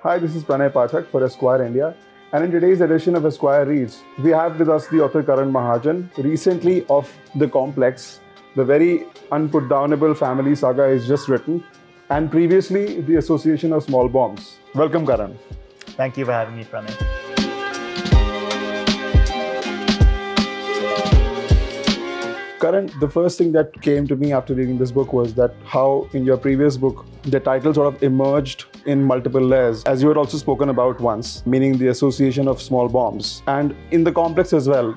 Hi, this is Prannay Pathak for Esquire India. And in today's edition of Esquire Reads, we have with us the author Karan Mahajan. Recently of The Complex, the very unputdownable family saga is just written. And previously, The Association of Small Bombs. Welcome, Karan. Thank you for having me, Prannay. Karan, the first thing that came to me after reading this book was that how in your previous book, the title sort of emerged in multiple layers, as you had also spoken about once, meaning the association of small bombs. And in the complex as well,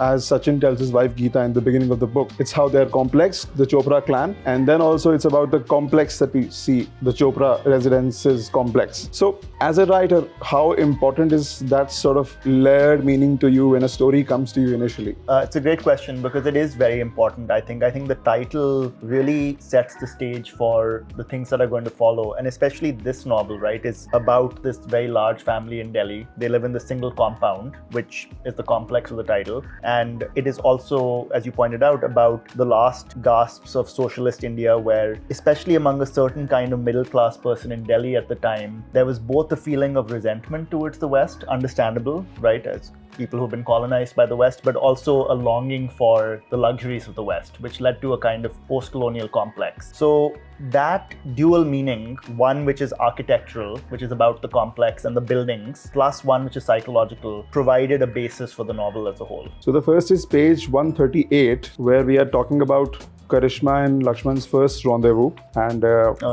as Sachin tells his wife Geeta in the beginning of the book, it's how they're complex, the Chopra clan, and then also it's about the complex that we see, the Chopra residence's complex. So as a writer, how important is that sort of layered meaning to you when a story comes to you initially? It's a great question because it is very important, I think. I think the title really sets the stage for the things that are going to follow, and especially this novel, right, is about this very large family in Delhi. They live in the single compound, which is the complex of the title. And it is also, as you pointed out, about the last gasps of socialist India, where, especially among a certain kind of middle-class person in Delhi at the time, there was both a feeling of resentment towards the West, understandable, right, as people who've been colonized by the West, but also a longing for the luxuries of the West, which led to a kind of post-colonial complex. So that dual meaning, one which is architectural, which is about the complex and the buildings, plus one which is psychological, provided a basis for the novel as a whole. So the first is page 138, where we are talking about Karishma and Lakshman's first rendezvous. And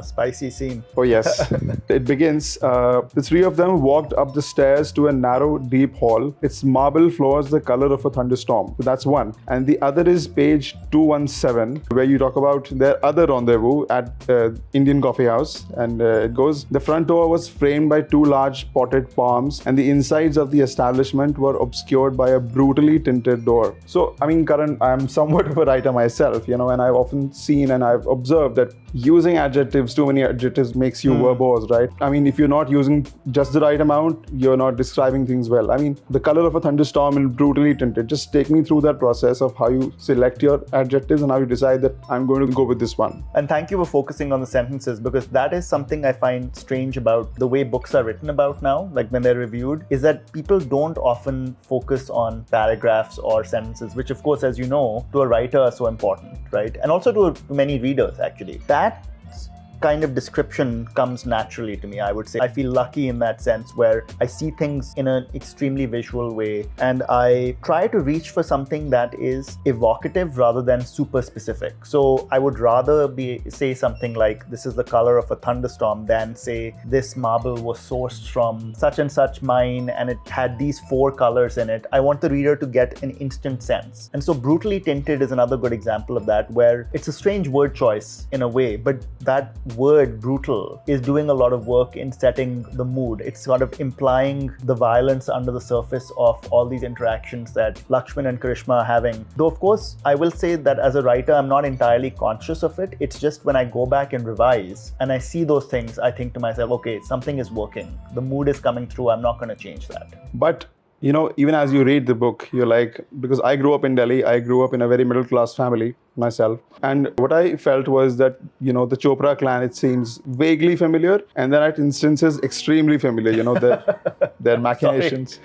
spicy scene. Oh yes. It begins, the three of them walked up the stairs to a narrow, deep hall. Its marble floors the color of a thunderstorm. So that's one. And the other is page 217, where you talk about their other rendezvous at Indian Coffee House. And it goes, the front door was framed by two large potted palms, and the insides of the establishment were obscured by a brutally tinted door. So, I mean, Karan, I'm somewhat of a writer myself, and I've often seen and I've observed that using adjectives, too many adjectives makes you verbose, right? I mean, if you're not using just the right amount, you're not describing things well. I mean, the color of a thunderstorm and brutally tinted. Just take me through that process of how you select your adjectives and how you decide that I'm going to go with this one. And thank you for focusing on the sentences, because that is something I find strange about the way books are written about now, like when they're reviewed, is that people don't often focus on paragraphs or sentences, which of course, as you know, to a writer are so important, right? And also to many readers, actually. That kind of description comes naturally to me, I would say. I feel lucky in that sense, where I see things in an extremely visual way, and I try to reach for something that is evocative rather than super specific. So I would rather say something like, this is the color of a thunderstorm, than say, this marble was sourced from such and such mine and it had these four colors in it. I want the reader to get an instant sense. And so brutally tinted is another good example of that, where it's a strange word choice in a way, but that word brutal is doing a lot of work in setting the mood. It's sort of implying the violence under the surface of all these interactions that Lakshman and Karishma are having. Though, of course, I will say that as a writer, I'm not entirely conscious of it. It's just when I go back and revise and I see those things, I think to myself, okay, something is working. The mood is coming through. I'm not going to change that. But even as you read the book, you're like, because I grew up in Delhi, I grew up in a very middle-class family myself. And what I felt was that, the Chopra clan, it seems vaguely familiar, and then at instances extremely familiar, their machinations.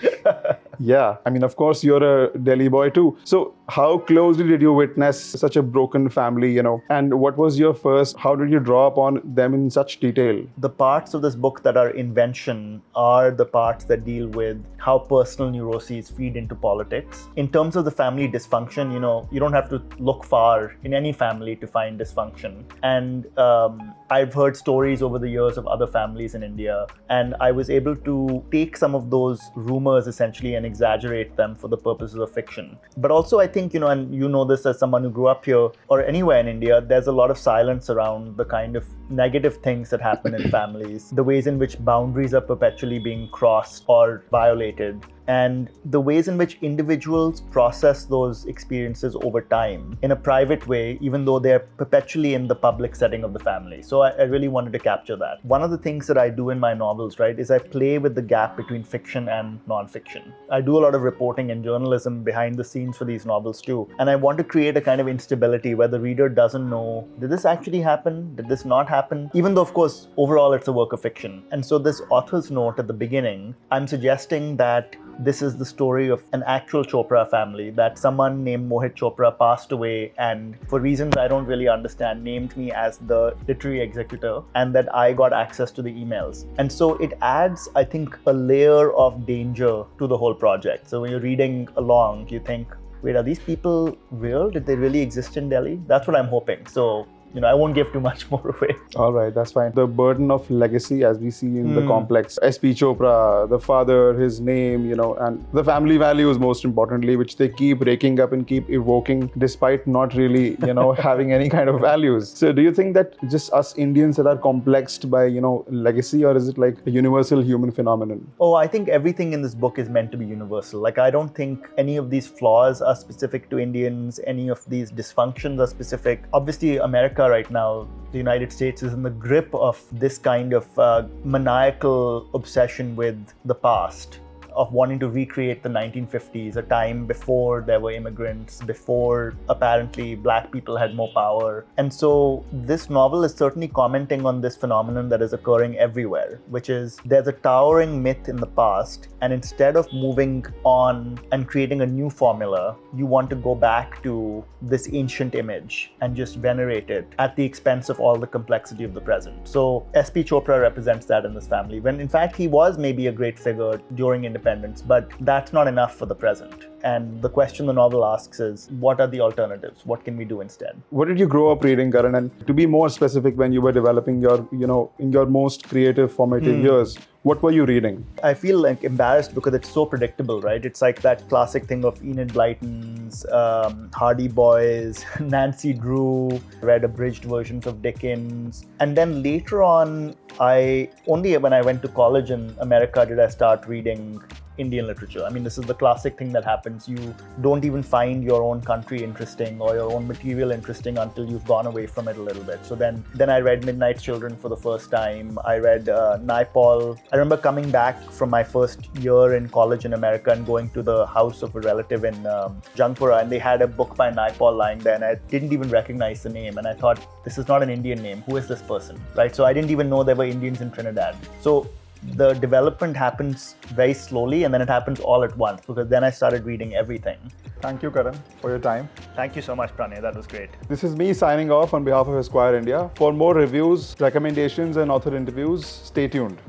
Yeah, I mean, of course, you're a Delhi boy too. So how closely did you witness such a broken family, and what was your how did you draw upon them in such detail? The parts of this book that are invention are the parts that deal with how personal neuroses feed into politics. In terms of the family dysfunction, you don't have to look far in any family to find dysfunction. And I've heard stories over the years of other families in India, and I was able to take some of those rumors essentially and exaggerate them for the purposes of fiction. But also I think, and you know this as someone who grew up here or anywhere in India, there's a lot of silence around the kind of negative things that happen in families, the ways in which boundaries are perpetually being crossed or violated. and the ways in which individuals process those experiences over time in a private way, even though they're perpetually in the public setting of the family. So I really wanted to capture that. One of the things that I do in my novels, right, is I play with the gap between fiction and non-fiction. I do a lot of reporting and journalism behind the scenes for these novels too, and I want to create a kind of instability where the reader doesn't know, did this actually happen? Did this not happen? Even though, of course, overall it's a work of fiction. And so this author's note at the beginning, I'm suggesting that this is the story of an actual Chopra family, that someone named Mohit Chopra passed away and for reasons I don't really understand, named me as the literary executor, and that I got access to the emails. And so it adds, I think, a layer of danger to the whole project. So when you're reading along, you think, wait, are these people real? Did they really exist in Delhi? That's what I'm hoping. So, I won't give too much more away. All right, that's fine. The burden of legacy, as we see in the complex, SP Chopra, the father, his name, and the family values, most importantly, which they keep raking up and keep evoking despite not really, having any kind of values. So do you think that just us Indians that are complexed by, legacy, or is it like a universal human phenomenon? Oh, I think everything in this book is meant to be universal. Like, I don't think any of these flaws are specific to Indians, any of these dysfunctions are specific. Obviously, America right now, the United States is in the grip of this kind of maniacal obsession with the past, of wanting to recreate the 1950s, a time before there were immigrants, before apparently black people had more power. And so this novel is certainly commenting on this phenomenon that is occurring everywhere, which is there's a towering myth in the past, and instead of moving on and creating a new formula, you want to go back to this ancient image and just venerate it at the expense of all the complexity of the present. So SP Chopra represents that in this family, when in fact he was maybe a great figure during independence, but that's not enough for the present. And the question the novel asks is, what are the alternatives? What can we do instead? What did you grow up reading, Karan? And to be more specific, when you were developing your, in your most creative, formative years, what were you reading? I feel like embarrassed because it's so predictable, right? It's like that classic thing of Enid Blyton's, Hardy Boys, Nancy Drew, read abridged versions of Dickens. And then later on, only when I went to college in America did I start reading Indian literature. I mean, this is the classic thing that happens. You don't even find your own country interesting or your own material interesting until you've gone away from it a little bit. So then I read Midnight Children for the first time. I read Naipaul. I remember coming back from my first year in college in America and going to the house of a relative in Jangpura, and they had a book by Naipaul lying there, and I didn't even recognize the name. And I thought, this is not an Indian name. Who is this person? Right? So I didn't even know there were Indians in Trinidad. So the development happens very slowly, and then it happens all at once, because then I started reading everything. Thank you, Karan, for your time. Thank you so much, Prannay. That was great. This is me signing off on behalf of Esquire India. For more reviews, recommendations, and author interviews, stay tuned.